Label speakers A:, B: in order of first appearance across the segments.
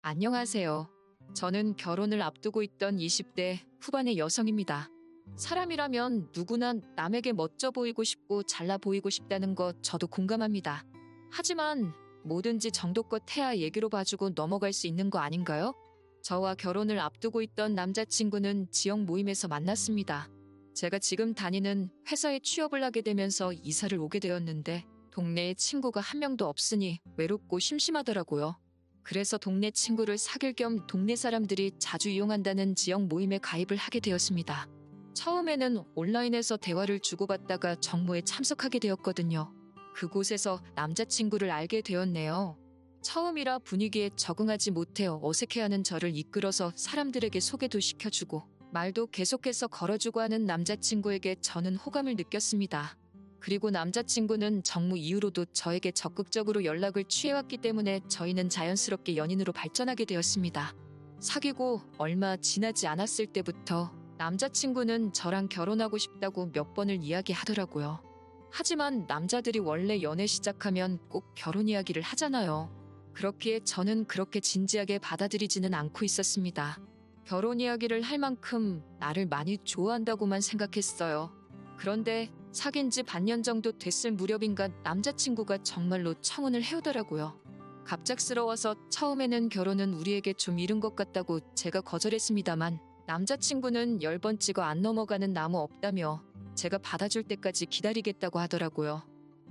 A: 안녕하세요. 저는 결혼을 앞두고 있던 20대 후반의 여성입니다. 사람이라면 누구나 남에게 멋져 보이고 싶고 잘나 보이고 싶다는 것 저도 공감합니다. 하지만 뭐든지 정도껏 해야 얘기로 봐주고 넘어갈 수 있는 거 아닌가요? 저와 결혼을 앞두고 있던 남자친구는 지역 모임에서 만났습니다. 제가 지금 다니는 회사에 취업을 하게 되면서 이사를 오게 되었는데 동네에 친구가 한 명도 없으니 외롭고 심심하더라고요. 그래서 동네 친구를 사귈 겸 동네 사람들이 자주 이용한다는 지역 모임에 가입을 하게 되었습니다. 처음에는 온라인에서 대화를 주고받다가 정모에 참석하게 되었거든요. 그곳에서 남자친구를 알게 되었네요. 처음이라 분위기에 적응하지 못해 어색해하는 저를 이끌어서 사람들에게 소개도 시켜주고 말도 계속해서 걸어주고 하는 남자친구에게 저는 호감을 느꼈습니다. 그리고 남자친구는 정모 이후로도 저에게 적극적으로 연락을 취해왔기 때문에 저희는 자연스럽게 연인으로 발전하게 되었습니다. 사귀고 얼마 지나지 않았을 때부터 남자친구는 저랑 결혼하고 싶다고 몇 번을 이야기하더라고요. 하지만 남자들이 원래 연애 시작하면 꼭 결혼 이야기를 하잖아요. 그렇기에 저는 그렇게 진지하게 받아들이지는 않고 있었습니다. 결혼 이야기를 할 만큼 나를 많이 좋아한다고만 생각했어요. 그런데 사귄 지 반년 정도 됐을 무렵인가 남자친구가 정말로 청혼을 해오더라고요. 갑작스러워서 처음에는 결혼은 우리에게 좀 이른 것 같다고 제가 거절했습니다만 남자친구는 10번 찍어 안 넘어가는 나무 없다며 제가 받아줄 때까지 기다리겠다고 하더라고요.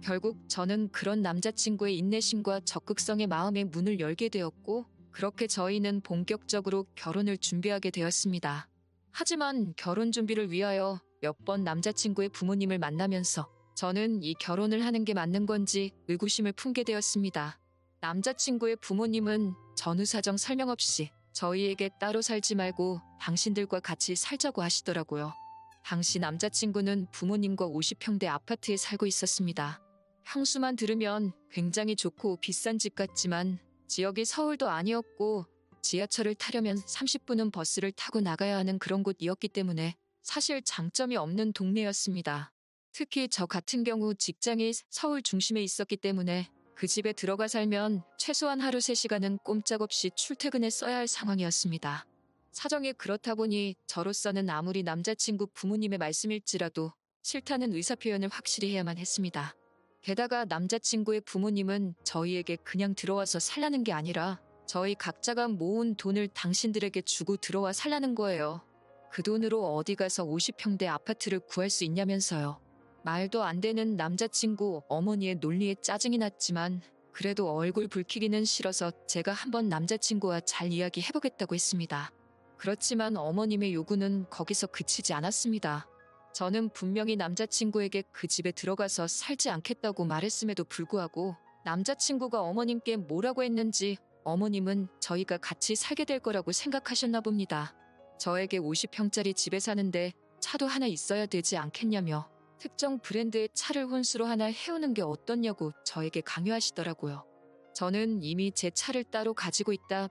A: 결국 저는 그런 남자친구의 인내심과 적극성의 마음에 문을 열게 되었고 그렇게 저희는 본격적으로 결혼을 준비하게 되었습니다. 하지만 결혼 준비를 위하여 몇 번 남자친구의 부모님을 만나면서 저는 이 결혼을 하는 게 맞는 건지 의구심을 품게 되었습니다. 남자친구의 부모님은 전후 사정 설명 없이 저희에게 따로 살지 말고 당신들과 같이 살자고 하시더라고요. 당시 남자친구는 부모님과 50평대 아파트에 살고 있었습니다. 평수만 들으면 굉장히 좋고 비싼 집 같지만 지역이 서울도 아니었고 지하철을 타려면 30분은 버스를 타고 나가야 하는 그런 곳이었기 때문에 사실 장점이 없는 동네였습니다. 특히 저 같은 경우 직장이 서울 중심에 있었기 때문에 그 집에 들어가 살면 최소한 하루 3시간은 꼼짝없이 출퇴근에 써야 할 상황이었습니다. 사정이 그렇다 보니 저로서는 아무리 남자친구 부모님의 말씀일지라도 싫다는 의사표현을 확실히 해야만 했습니다. 게다가 남자친구의 부모님은 저희에게 그냥 들어와서 살라는 게 아니라 저희 각자가 모은 돈을 당신들에게 주고 들어와 살라는 거예요. 그 돈으로 어디 가서 50평대 아파트를 구할 수 있냐면서요. 말도 안 되는 남자친구 어머니의 논리에 짜증이 났지만 그래도 얼굴 붉히기는 싫어서 제가 한번 남자친구와 잘 이야기해보겠다고 했습니다. 그렇지만 어머님의 요구는 거기서 그치지 않았습니다. 저는 분명히 남자친구에게 그 집에 들어가서 살지 않겠다고 말했음에도 불구하고 남자친구가 어머님께 뭐라고 했는지 어머님은 저희가 같이 살게 될 거라고 생각하셨나 봅니다. 저에게 50평짜리 집에 사는데 차도 하나 있어야 되지 않겠냐며 특정 브랜드의 차를 혼수로 하나 해오는 게 어떻냐고 저에게 강요하시더라고요. 저는 이미 제 차를 따로 가지고 있다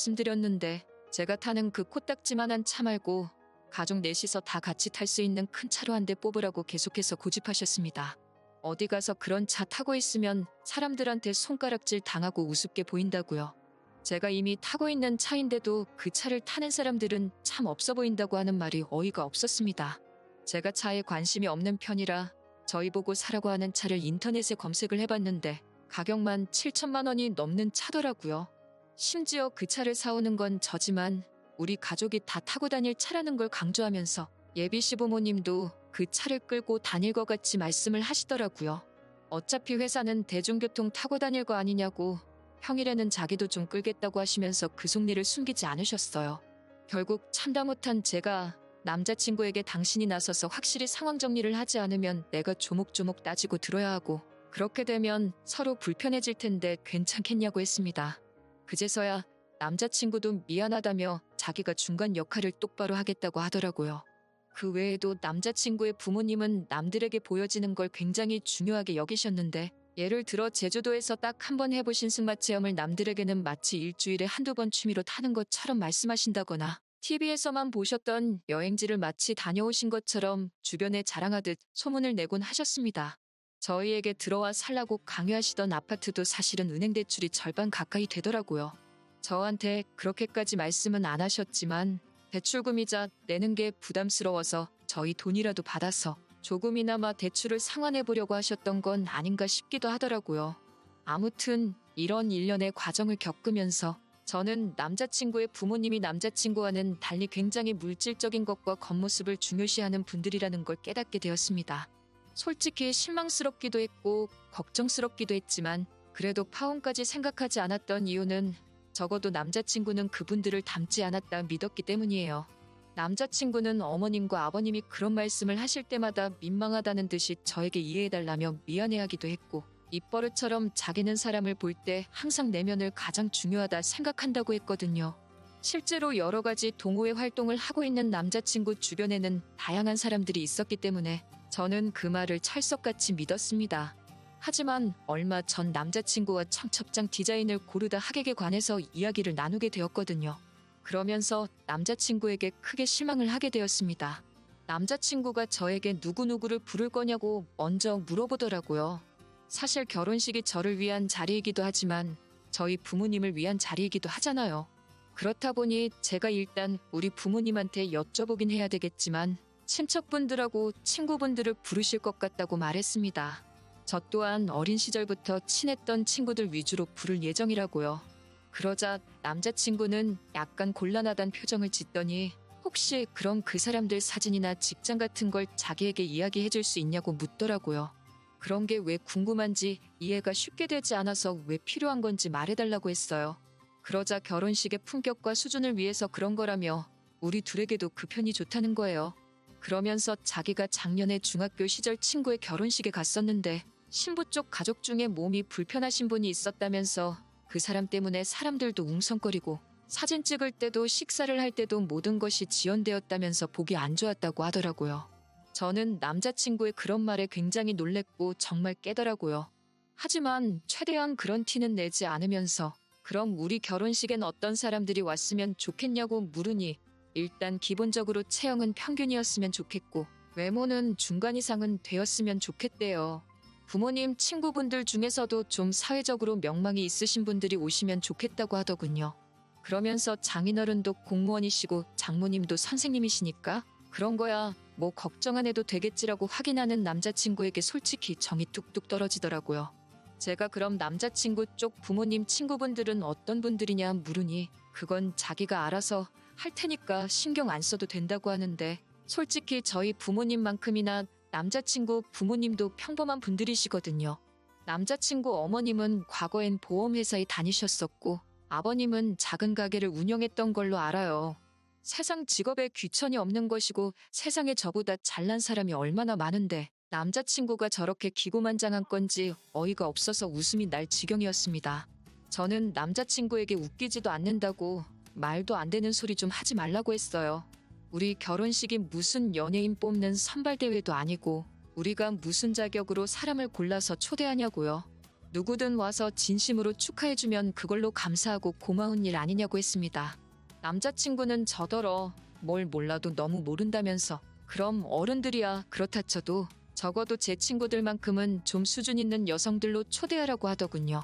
A: 말씀드렸는데 제가 타는 그 코딱지만한 차 말고 가족 넷이서 다 같이 탈 수 있는 큰 차로 한 대 뽑으라고 계속해서 고집하셨습니다. 어디 가서 그런 차 타고 있으면 사람들한테 손가락질 당하고 우습게 보인다고요. 제가 이미 타고 있는 차인데도 그 차를 타는 사람들은 참 없어 보인다고 하는 말이 어이가 없었습니다. 제가 차에 관심이 없는 편이라 저희 보고 사라고 하는 차를 인터넷에 검색을 해봤는데 가격만 7천만 원이 넘는 차더라고요. 심지어 그 차를 사오는 건 저지만 우리 가족이 다 타고 다닐 차라는 걸 강조하면서 예비 시부모님도 그 차를 끌고 다닐 것 같이 말씀을 하시더라고요. 어차피 회사는 대중교통 타고 다닐 거 아니냐고 평일에는 자기도 좀 끌겠다고 하시면서 그 속내를 숨기지 않으셨어요. 결국 참다 못한 제가 남자친구에게 당신이 나서서 확실히 상황 정리를 하지 않으면 내가 조목조목 따지고 들어야 하고 그렇게 되면 서로 불편해질 텐데 괜찮겠냐고 했습니다. 그제서야 남자친구도 미안하다며 자기가 중간 역할을 똑바로 하겠다고 하더라고요. 그 외에도 남자친구의 부모님은 남들에게 보여지는 걸 굉장히 중요하게 여기셨는데 예를 들어 제주도에서 딱 한 번 해보신 승마 체험을 남들에게는 마치 일주일에 한두 번 취미로 타는 것처럼 말씀하신다거나 TV에서만 보셨던 여행지를 마치 다녀오신 것처럼 주변에 자랑하듯 소문을 내곤 하셨습니다. 저희에게 들어와 살라고 강요하시던 아파트도 사실은 은행 대출이 절반 가까이 되더라고요. 저한테 그렇게까지 말씀은 안 하셨지만 대출금이자 내는 게 부담스러워서 저희 돈이라도 받아서 조금이나마 대출을 상환해 보려고 하셨던 건 아닌가 싶기도 하더라고요. 아무튼 이런 일련의 과정을 겪으면서 저는 남자친구의 부모님이 남자친구와는 달리 굉장히 물질적인 것과 겉모습을 중요시하는 분들이라는 걸 깨닫게 되었습니다. 솔직히 실망스럽기도 했고 걱정스럽기도 했지만 그래도 파혼까지 생각하지 않았던 이유는 적어도 남자친구는 그분들을 닮지 않았다 믿었기 때문이에요. 남자친구는 어머님과 아버님이 그런 말씀을 하실 때마다 민망하다는 듯이 저에게 이해해달라며 미안해하기도 했고 입버릇처럼 자기는 사람을 볼 때 항상 내면을 가장 중요하다 생각한다고 했거든요. 실제로 여러 가지 동호회 활동을 하고 있는 남자친구 주변에는 다양한 사람들이 있었기 때문에 저는 그 말을 찰석같이 믿었습니다. 하지만 얼마 전 남자친구와 청첩장 디자인을 고르다 하객에 관해서 이야기를 나누게 되었거든요. 그러면서 남자친구에게 크게 실망을 하게 되었습니다. 남자친구가 저에게 누구누구를 부를 거냐고 먼저 물어보더라고요. 사실 결혼식이 저를 위한 자리이기도 하지만 저희 부모님을 위한 자리이기도 하잖아요. 그렇다 보니 제가 일단 우리 부모님한테 여쭤보긴 해야 되겠지만 친척분들하고 친구분들을 부르실 것 같다고 말했습니다. 저 또한 어린 시절부터 친했던 친구들 위주로 부를 예정이라고요. 그러자 남자친구는 약간 곤란하단 표정을 짓더니 혹시 그럼 그 사람들 사진이나 직장 같은 걸 자기에게 이야기해 줄 수 있냐고 묻더라고요. 그런 게 왜 궁금한지 이해가 쉽게 되지 않아서 왜 필요한 건지 말해달라고 했어요. 그러자 결혼식의 품격과 수준을 위해서 그런 거라며 우리 둘에게도 그 편이 좋다는 거예요. 그러면서 자기가 작년에 중학교 시절 친구의 결혼식에 갔었는데 신부 쪽 가족 중에 몸이 불편하신 분이 있었다면서 그 사람 때문에 사람들도 웅성거리고 사진 찍을 때도 식사를 할 때도 모든 것이 지연되었다면서 보기 안 좋았다고 하더라고요. 저는 남자친구의 그런 말에 굉장히 놀랬고 정말 깨더라고요. 하지만 최대한 그런 티는 내지 않으면서 그럼 우리 결혼식엔 어떤 사람들이 왔으면 좋겠냐고 물으니 일단 기본적으로 체형은 평균이었으면 좋겠고 외모는 중간 이상은 되었으면 좋겠대요. 부모님 친구분들 중에서도 좀 사회적으로 명망이 있으신 분들이 오시면 좋겠다고 하더군요. 그러면서 장인어른도 공무원이시고 장모님도 선생님이시니까 그런 거야 뭐 걱정 안 해도 되겠지라고 확인하는 남자친구에게 솔직히 정이 뚝뚝 떨어지더라고요. 제가 그럼 남자친구 쪽 부모님 친구분들은 어떤 분들이냐 물으니 그건 자기가 알아서 할 테니까 신경 안 써도 된다고 하는데 솔직히 저희 부모님만큼이나 남자친구 부모님도 평범한 분들이시거든요. 남자친구 어머님은 과거엔 보험회사에 다니셨었고 아버님은 작은 가게를 운영했던 걸로 알아요. 세상 직업에 귀천이 없는 것이고 세상에 저보다 잘난 사람이 얼마나 많은데 남자친구가 저렇게 기고만장한 건지 어이가 없어서 웃음이 날 지경이었습니다. 저는 남자친구에게 웃기지도 않는다고 말도 안 되는 소리 좀 하지 말라고 했어요. 우리 결혼식이 무슨 연예인 뽑는 선발대회도 아니고 우리가 무슨 자격으로 사람을 골라서 초대하냐고요. 누구든 와서 진심으로 축하해주면 그걸로 감사하고 고마운 일 아니냐고 했습니다. 남자친구는 저더러 뭘 몰라도 너무 모른다면서 그럼 어른들이야 그렇다 쳐도 적어도 제 친구들만큼은 좀 수준 있는 여성들로 초대하라고 하더군요.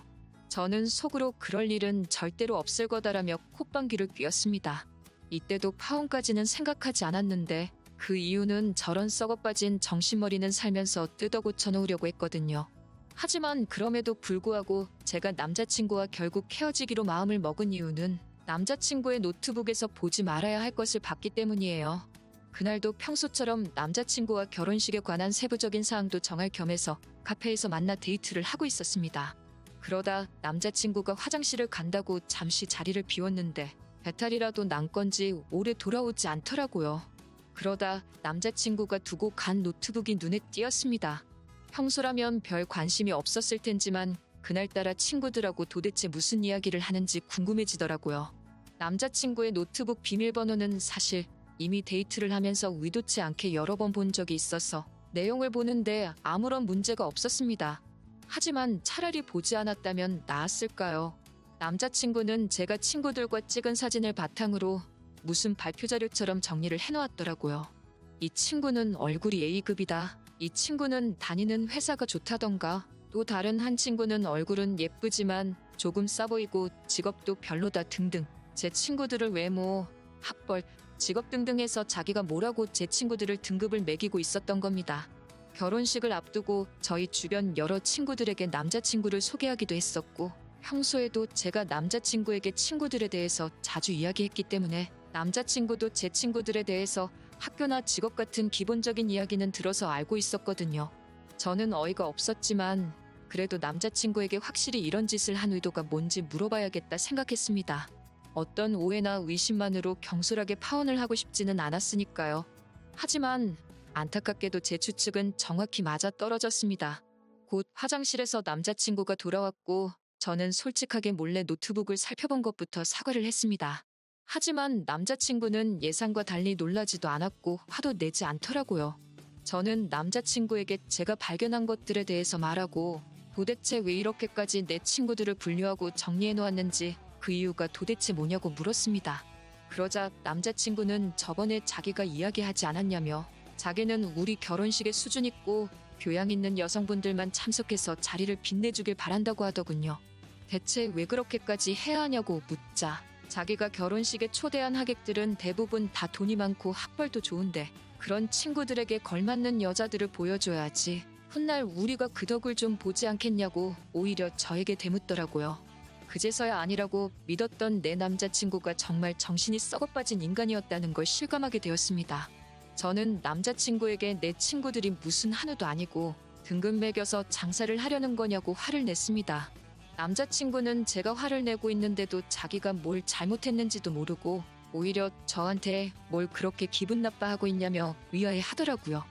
A: 저는 속으로 그럴 일은 절대로 없을 거다라며 콧방귀를 뀌었습니다. 이때도 파혼까지는 생각하지 않았는데 그 이유는 저런 썩어빠진 정신머리는 살면서 뜯어 고쳐놓으려고 했거든요. 하지만 그럼에도 불구하고 제가 남자친구와 결국 헤어지기로 마음을 먹은 이유는 남자친구의 노트북에서 보지 말아야 할 것을 봤기 때문이에요. 그날도 평소처럼 남자친구와 결혼식에 관한 세부적인 사항도 정할 겸해서 카페에서 만나 데이트를 하고 있었습니다. 그러다 남자친구가 화장실을 간다고 잠시 자리를 비웠는데 배탈이라도 난 건지 오래 돌아오지 않더라고요. 그러다 남자친구가 두고 간 노트북이 눈에 띄었습니다. 평소라면 별 관심이 없었을 텐지만 그날따라 친구들하고 도대체 무슨 이야기를 하는지 궁금해지더라고요. 남자친구의 노트북 비밀번호는 사실 이미 데이트를 하면서 의도치 않게 여러 번 본 적이 있어서 내용을 보는데 아무런 문제가 없었습니다. 하지만 차라리 보지 않았다면 나았을까요? 남자친구는 제가 친구들과 찍은 사진을 바탕으로 무슨 발표 자료처럼 정리를 해놓았더라고요. 이 친구는 얼굴이 A급이다. 이 친구는 다니는 회사가 좋다던가 또 다른 한 친구는 얼굴은 예쁘지만 조금 싸 보이고 직업도 별로다 등등 제 친구들을 외모, 학벌, 직업 등등 해서 자기가 뭐라고 제 친구들을 등급을 매기고 있었던 겁니다. 결혼식을 앞두고 저희 주변 여러 친구들에게 남자친구를 소개하기도 했었고 평소에도 제가 남자친구에게 친구들에 대해서 자주 이야기했기 때문에 남자친구도 제 친구들에 대해서 학교나 직업 같은 기본적인 이야기는 들어서 알고 있었거든요. 저는 어이가 없었지만 그래도 남자친구에게 확실히 이런 짓을 한 의도가 뭔지 물어봐야겠다 생각했습니다. 어떤 오해나 의심만으로 경솔하게 파혼을 하고 싶지는 않았으니까요. 하지만 안타깝게도 제 추측은 정확히 맞아떨어졌습니다. 곧 화장실에서 남자친구가 돌아왔고 저는 솔직하게 몰래 노트북을 살펴본 것부터 사과를 했습니다. 하지만 남자친구는 예상과 달리 놀라지도 않았고 화도 내지 않더라고요. 저는 남자친구에게 제가 발견한 것들에 대해서 말하고 도대체 왜 이렇게까지 내 친구들을 분류하고 정리해 놓았는지 그 이유가 도대체 뭐냐고 물었습니다. 그러자 남자친구는 저번에 자기가 이야기하지 않았냐며 자기는 우리 결혼식에 수준 있고 교양 있는 여성분들만 참석해서 자리를 빛내주길 바란다고 하더군요. 대체 왜 그렇게까지 해야 하냐고 묻자 자기가 결혼식에 초대한 하객들은 대부분 다 돈이 많고 학벌도 좋은데 그런 친구들에게 걸맞는 여자들을 보여줘야지 훗날 우리가 그 덕을 좀 보지 않겠냐고 오히려 저에게 대묻더라고요. 그제서야 아니라고 믿었던 내 남자친구가 정말 정신이 썩어빠진 인간이었다는 걸 실감하게 되었습니다. 저는 남자친구에게 내 친구들이 무슨 한우도 아니고 등급 매겨서 장사를 하려는 거냐고 화를 냈습니다. 남자친구는 제가 화를 내고 있는데도 자기가 뭘 잘못했는지도 모르고 오히려 저한테 뭘 그렇게 기분 나빠하고 있냐며 위화해 하더라고요.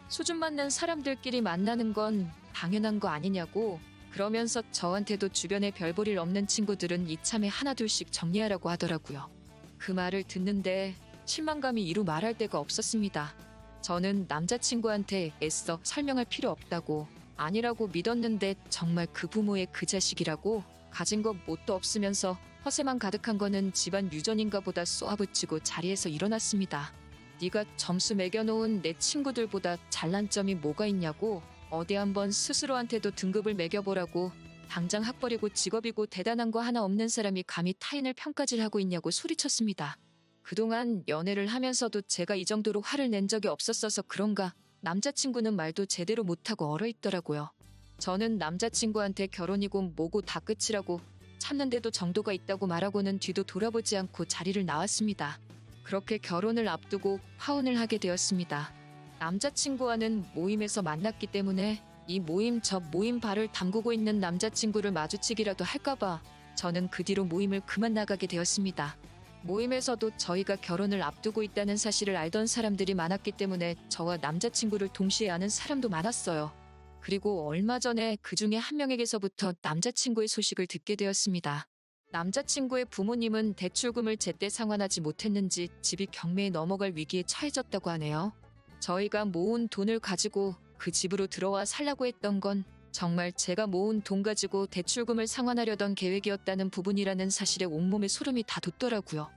A: 수준 맞는 사람들끼리 만나는 건 당연한 거 아니냐고 그러면서 저한테도 주변에 별 볼 일 없는 친구들은 이참에 하나둘씩 정리하라고 하더라고요. 그 말을 듣는데 실망감이 이루 말할 데가 없었습니다. 저는 남자친구한테 애써 설명할 필요 없다고 아니라고 믿었는데 정말 그 부모의 그 자식이라고 가진 것 뭣도 없으면서 허세만 가득한 거는 집안 유전인가 보다 쏘아붙이고 자리에서 일어났습니다. 네가 점수 매겨놓은 내 친구들보다 잘난 점이 뭐가 있냐고 어디 한번 스스로한테도 등급을 매겨보라고 당장 학벌이고 직업이고 대단한 거 하나 없는 사람이 감히 타인을 평가질하고 있냐고 소리쳤습니다. 그동안 연애를 하면서도 제가 이 정도로 화를 낸 적이 없었어서 그런가 남자친구는 말도 제대로 못하고 얼어있더라고요. 저는 남자친구한테 결혼이고 뭐고 다 끝이라고 참는데도 정도가 있다고 말하고는 뒤도 돌아보지 않고 자리를 나왔습니다. 그렇게 결혼을 앞두고 파혼을 하게 되었습니다. 남자친구와는 모임에서 만났기 때문에 이 모임 저 모임 발을 담그고 있는 남자친구를 마주치기라도 할까봐 저는 그 뒤로 모임을 그만 나가게 되었습니다. 모임에서도 저희가 결혼을 앞두고 있다는 사실을 알던 사람들이 많았기 때문에 저와 남자친구를 동시에 아는 사람도 많았어요. 그리고 얼마 전에 그 중에 한 명에게서부터 남자친구의 소식을 듣게 되었습니다. 남자친구의 부모님은 대출금을 제때 상환하지 못했는지 집이 경매에 넘어갈 위기에 처해졌다고 하네요. 저희가 모은 돈을 가지고 그 집으로 들어와 살라고 했던 건 정말 제가 모은 돈 가지고 대출금을 상환하려던 계획이었다는 부분이라는 사실에 온몸에 소름이 다 돋더라고요.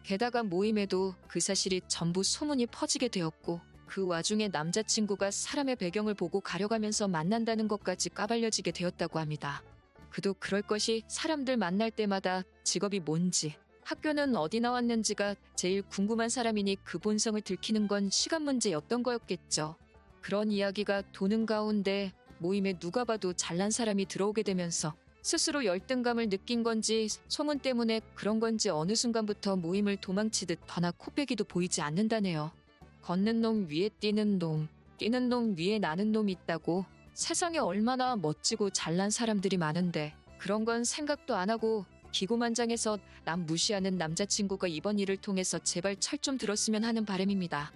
A: 게다가 모임에도 그 사실이 전부 소문이 퍼지게 되었고 그 와중에 남자친구가 사람의 배경을 보고 가려가면서 만난다는 것까지 까발려지게 되었다고 합니다. 그도 그럴 것이 사람들 만날 때마다 직업이 뭔지 학교는 어디 나왔는지가 제일 궁금한 사람이니 그 본성을 들키는 건 시간 문제였던 거였겠죠. 그런 이야기가 도는 가운데 모임에 누가 봐도 잘난 사람이 들어오게 되면서 스스로 열등감을 느낀 건지 소문 때문에 그런 건지 어느 순간부터 모임을 도망치듯 더나 코빼기도 보이지 않는다네요. 걷는 놈 위에 뛰는 놈 위에 나는 놈이 있다고 세상에 얼마나 멋지고 잘난 사람들이 많은데 그런 건 생각도 안 하고 기고만장해서 남 무시하는 남자친구가 이번 일을 통해서 제발 철 좀 들었으면 하는 바람입니다.